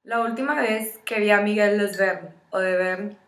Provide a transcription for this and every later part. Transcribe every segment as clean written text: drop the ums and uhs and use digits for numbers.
La última vez que vi a Miguel Desvern o de Bern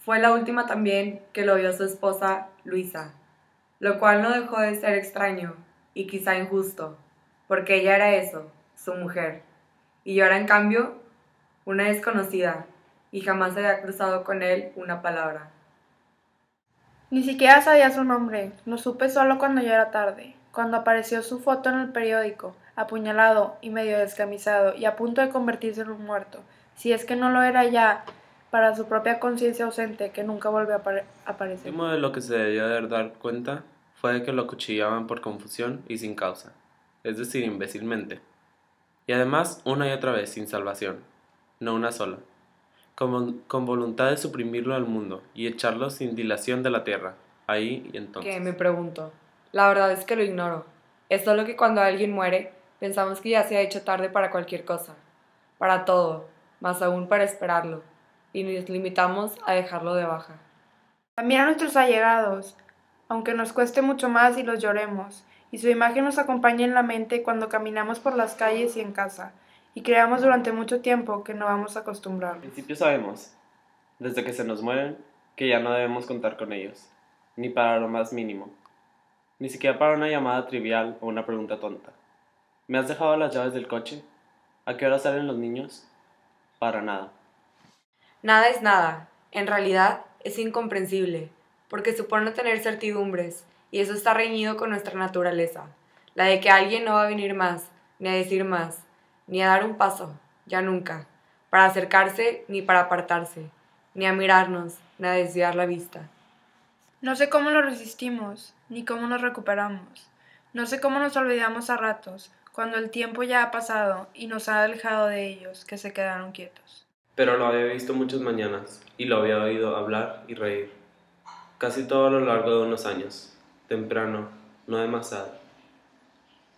fue la última también que lo vio su esposa Luisa, lo cual no dejó de ser extraño y quizá injusto, porque ella era eso, su mujer, y yo era en cambio una desconocida y jamás había cruzado con él una palabra. Ni siquiera sabía su nombre, lo supe solo cuando ya era tarde, cuando apareció su foto en el periódico, apuñalado y medio descamisado y a punto de convertirse en un muerto, si es que no lo era ya para su propia conciencia ausente que nunca volvió a aparecer. Lo último de lo que se debió de dar cuenta fue de que lo acuchillaban por confusión y sin causa, es decir, imbécilmente. Y además, una y otra vez, sin salvación, no una sola, con voluntad de suprimirlo al mundo y echarlo sin dilación de la tierra, ahí y ¿Qué? entonces. Me pregunto. La verdad es que lo ignoro. Es solo que cuando alguien muere, pensamos que ya se ha hecho tarde para cualquier cosa, para todo, más aún para esperarlo, y nos limitamos a dejarlo de baja. También a nuestros allegados, aunque nos cueste mucho más y los lloremos, y su imagen nos acompaña en la mente cuando caminamos por las calles y en casa, y creamos durante mucho tiempo que no vamos a Al acostumbrarnos. principio sabemos, desde que se nos mueren, que ya no debemos contar con ellos, ni para lo más mínimo, ni siquiera para una llamada trivial o una pregunta tonta. ¿Me has dejado las llaves del coche? ¿A qué hora salen los niños? Para nada. Nada es nada. En realidad es incomprensible, porque supone tener certidumbres, y eso está reñido con nuestra naturaleza, la de que alguien no va a venir más, ni a decir más, ni a dar un paso, ya nunca, para acercarse ni para apartarse, ni a mirarnos, ni a desviar la vista. No sé cómo lo resistimos, ni cómo nos recuperamos. No sé cómo nos olvidamos a ratos, cuando el tiempo ya ha pasado y nos ha alejado de ellos, que se quedaron quietos. Pero lo había visto muchas mañanas y lo había oído hablar y reír, casi todo a lo largo de unos años, temprano, no demasiado.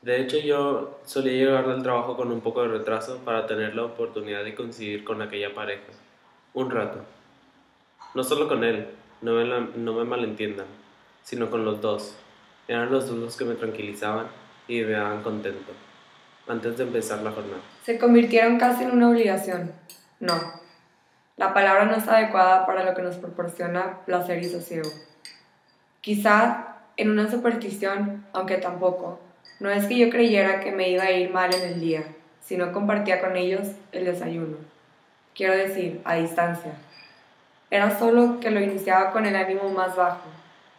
De hecho, yo solía llegar del trabajo con un poco de retraso para tener la oportunidad de coincidir con aquella pareja, un rato. No solo con él, no me malentiendan, sino con los dos. Eran los dos los que me tranquilizaban y me daban contento, antes de empezar la jornada. Se convirtieron casi en una obligación. No, la palabra no es adecuada para lo que nos proporciona placer y sosiego. Quizá en una superstición, aunque tampoco, no es que yo creyera que me iba a ir mal en el día, si no compartía con ellos el desayuno. Quiero decir, a distancia. Era solo que lo iniciaba con el ánimo más bajo,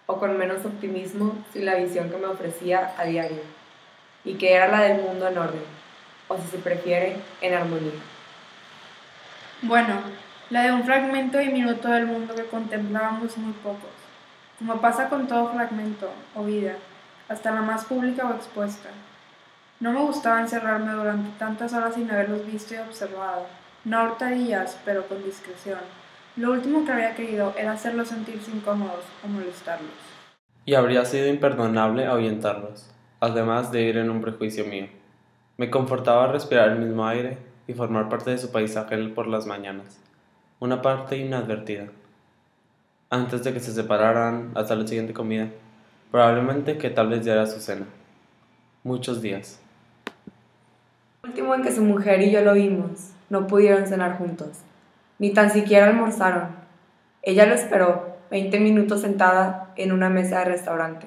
o con menos optimismo sin la visión que me ofrecía a diario, y que era la del mundo en orden, o si se prefiere, en armonía. Bueno, la de un fragmento diminuto del mundo que contemplábamos muy pocos, como pasa con todo fragmento o vida, hasta la más pública o expuesta. No me gustaba encerrarme durante tantas horas sin haberlos visto y observado, no a hurtadillas, pero con discreción. Lo último que había querido era hacerlos sentirse incómodos o molestarlos. Y habría sido imperdonable ahuyentarlos, además de ir en un prejuicio mío. Me confortaba respirar el mismo aire y formar parte de su paisaje por las mañanas, una parte inadvertida. Antes de que se separaran hasta la siguiente comida, probablemente que tal vez ya era su cena. Muchos días. El último en que su mujer y yo lo vimos, no pudieron cenar juntos, ni tan siquiera almorzaron. Ella lo esperó 20 minutos sentada en una mesa de restaurante,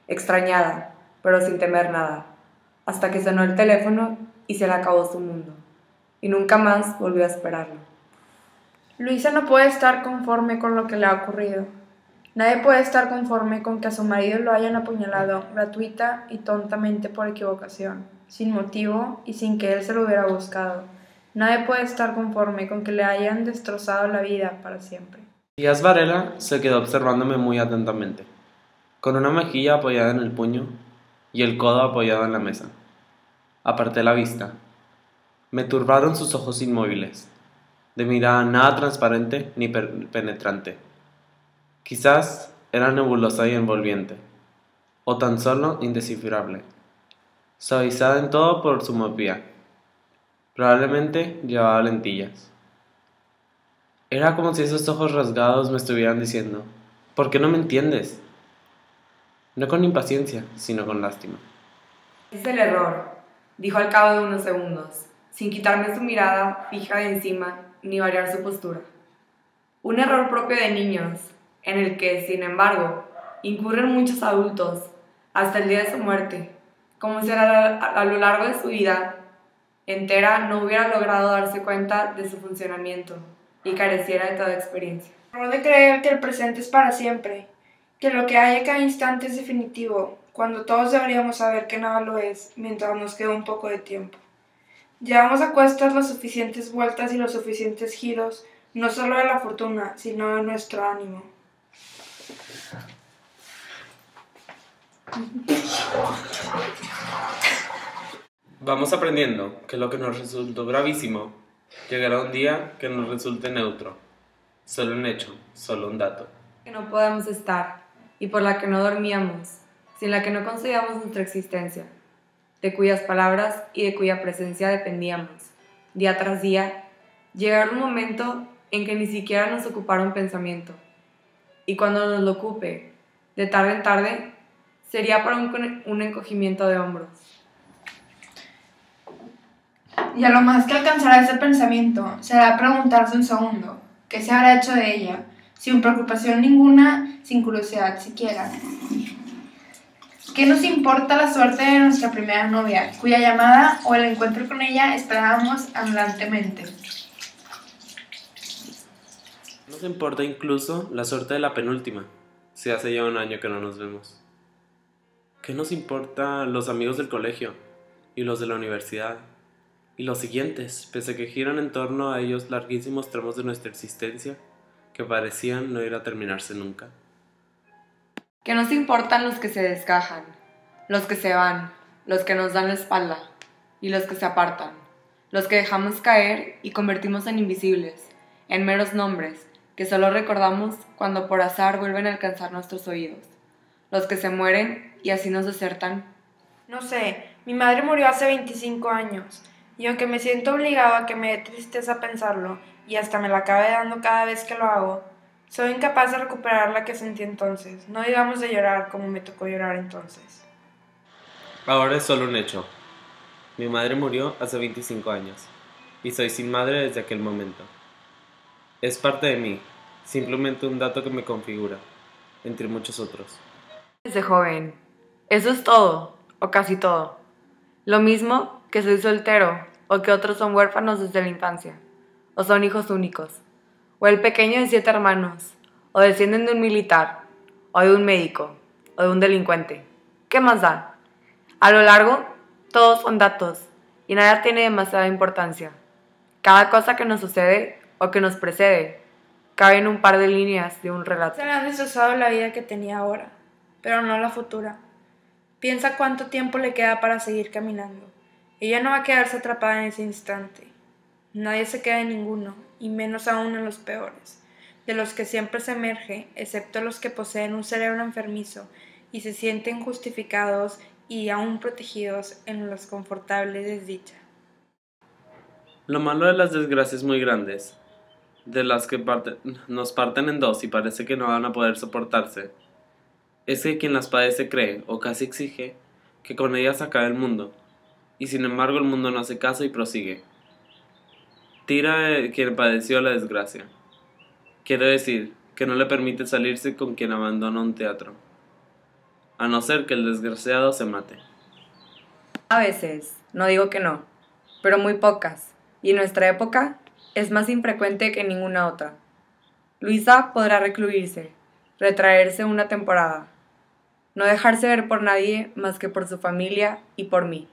extrañada, pero sin temer nada, hasta que sonó el teléfono y se le acabó su mundo, y nunca más volvió a esperarlo. Luisa no puede estar conforme con lo que le ha ocurrido. Nadie puede estar conforme con que a su marido lo hayan apuñalado gratuita y tontamente por equivocación, sin motivo y sin que él se lo hubiera buscado. Nadie puede estar conforme con que le hayan destrozado la vida para siempre. Díaz Varela se quedó observándome muy atentamente, con una mejilla apoyada en el puño y el codo apoyado en la mesa. Aparté la vista. Me turbaron sus ojos inmóviles, de mirada nada transparente ni penetrante. Quizás era nebulosa y envolviente, o tan solo indescifrable, suavizada en todo por su miopía. Probablemente llevaba lentillas. Era como si esos ojos rasgados me estuvieran diciendo, ¿por qué no me entiendes? No con impaciencia, sino con lástima. Ese es el error, dijo al cabo de unos segundos, sin quitarme su mirada fija de encima ni variar su postura. Un error propio de niños, en el que, sin embargo, incurren muchos adultos hasta el día de su muerte, como si a lo largo de su vida entera no hubiera logrado darse cuenta de su funcionamiento y careciera de toda experiencia. El error de creer que el presente es para siempre, que lo que hay a cada instante es definitivo, cuando todos deberíamos saber que nada lo es, mientras nos queda un poco de tiempo. Llevamos a cuestas las suficientes vueltas y los suficientes giros, no solo de la fortuna, sino de nuestro ánimo. Vamos aprendiendo que lo que nos resultó gravísimo llegará un día que nos resulte neutro, solo un hecho, solo un dato. Que no podemos estar y por la que no dormíamos, sin la que no concebíamos nuestra existencia, de cuyas palabras y de cuya presencia dependíamos, día tras día, llegará un momento en que ni siquiera nos ocupará un pensamiento, y cuando nos lo ocupe, de tarde en tarde, sería para un encogimiento de hombros. Y a lo más que alcanzará ese pensamiento será preguntarse un segundo, ¿qué se habrá hecho de ella? Sin preocupación ninguna, sin curiosidad siquiera. ¿Qué nos importa la suerte de nuestra primera novia, cuya llamada o el encuentro con ella esperábamos anhelantemente? Nos importa incluso la suerte de la penúltima, si hace ya un año que no nos vemos. ¿Qué nos importa los amigos del colegio y los de la universidad? Y los siguientes, pese a que giran en torno a ellos larguísimos tramos de nuestra existencia que parecían no ir a terminarse nunca. Que nos importan los que se desgajan, los que se van, los que nos dan la espalda, y los que se apartan, los que dejamos caer y convertimos en invisibles, en meros nombres, que solo recordamos cuando por azar vuelven a alcanzar nuestros oídos, los que se mueren y así nos desertan. No sé, mi madre murió hace 25 años. Y aunque me siento obligado a que me dé tristeza pensarlo, y hasta me la acabe dando cada vez que lo hago, soy incapaz de recuperar la que sentí entonces, no digamos de llorar como me tocó llorar entonces. Ahora es solo un hecho. Mi madre murió hace 25 años, y soy sin madre desde aquel momento. Es parte de mí, simplemente un dato que me configura, entre muchos otros. Desde joven. Eso es todo, o casi todo. Lo mismo que soy soltero, o que otros son huérfanos desde la infancia, o son hijos únicos, o el pequeño de 7 hermanos, o descienden de un militar, o de un médico, o de un delincuente. ¿Qué más da? A lo largo, todos son datos, y nada tiene demasiada importancia. Cada cosa que nos sucede, o que nos precede, cabe en un par de líneas de un relato. Se me ha destrozado la vida que tenía ahora, pero no la futura. Piensa cuánto tiempo le queda para seguir caminando. Ella no va a quedarse atrapada en ese instante. Nadie se queda en ninguno, y menos aún en los peores, de los que siempre se emerge, excepto los que poseen un cerebro enfermizo y se sienten justificados y aún protegidos en las confortables desdicha. Lo malo de las desgracias muy grandes, de las que nos parten en dos y parece que no van a poder soportarse, es que quien las padece cree, o casi exige, que con ellas acabe el mundo, y sin embargo el mundo no hace caso y prosigue. Tira de quien padeció la desgracia. Quiero decir, que no le permite salirse con quien abandona un teatro, a no ser que el desgraciado se mate. A veces, no digo que no, pero muy pocas, y en nuestra época es más infrecuente que en ninguna otra. Luisa podrá recluirse, retraerse una temporada, no dejarse ver por nadie más que por su familia y por mí.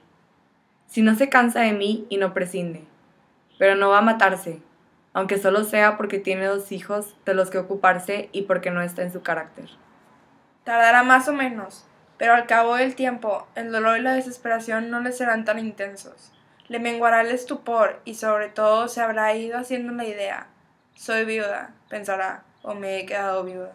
Si no se cansa de mí y no prescinde, pero no va a matarse, aunque solo sea porque tiene 2 hijos de los que ocuparse y porque no está en su carácter. Tardará más o menos, pero al cabo del tiempo, el dolor y la desesperación no le serán tan intensos. Le menguará el estupor y sobre todo se habrá ido haciendo la idea. Soy viuda, pensará, o me he quedado viuda.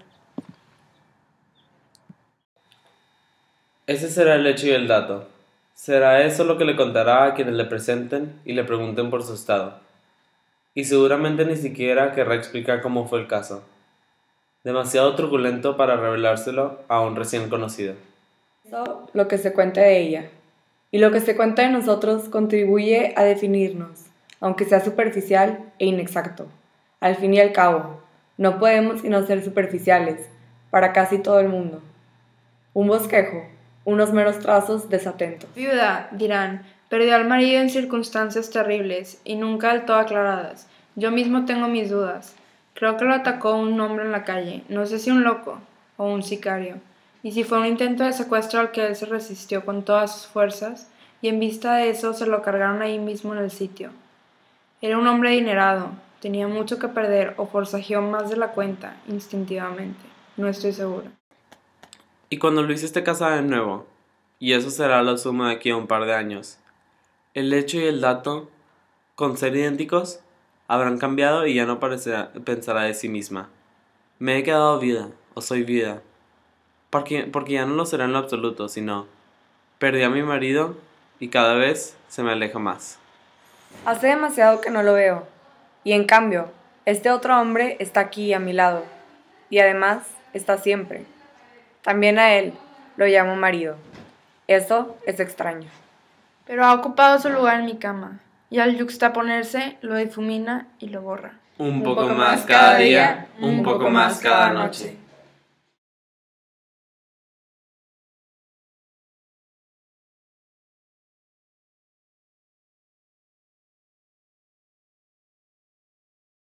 Ese será el hecho y el dato. Será eso lo que le contará a quienes le presenten y le pregunten por su estado. Y seguramente ni siquiera querrá explicar cómo fue el caso. Demasiado truculento para revelárselo a un recién conocido. Eso lo que se cuenta de ella. Y lo que se cuenta de nosotros contribuye a definirnos. aunque sea superficial e inexacto. Al fin y al cabo, no podemos sino ser superficiales para casi todo el mundo. Un bosquejo, unos meros trazos desatentos. Viuda, dirán, perdió al marido en circunstancias terribles y nunca del todo aclaradas. Yo mismo tengo mis dudas. Creo que lo atacó un hombre en la calle, no sé si un loco o un sicario. Y si fue un intento de secuestro al que él se resistió con todas sus fuerzas, y en vista de eso se lo cargaron ahí mismo en el sitio. Era un hombre adinerado, tenía mucho que perder o forcejeó más de la cuenta, instintivamente. No estoy segura. Y cuando Luis esté casada de nuevo, y eso será lo sumo de aquí a un par de años, el hecho y el dato, con ser idénticos, habrán cambiado y ya no pensará de sí misma: me he quedado viuda, o soy viuda. Porque ya no lo será en lo absoluto, sino perdí a mi marido y cada vez se me aleja más. Hace demasiado que no lo veo, y en cambio, este otro hombre está aquí a mi lado, y además está siempre. También a él lo llamo marido. Eso es extraño. Pero ha ocupado su lugar en mi cama, y al yuxtaponerse lo difumina y lo borra. Un poco más cada día, un poco más cada noche.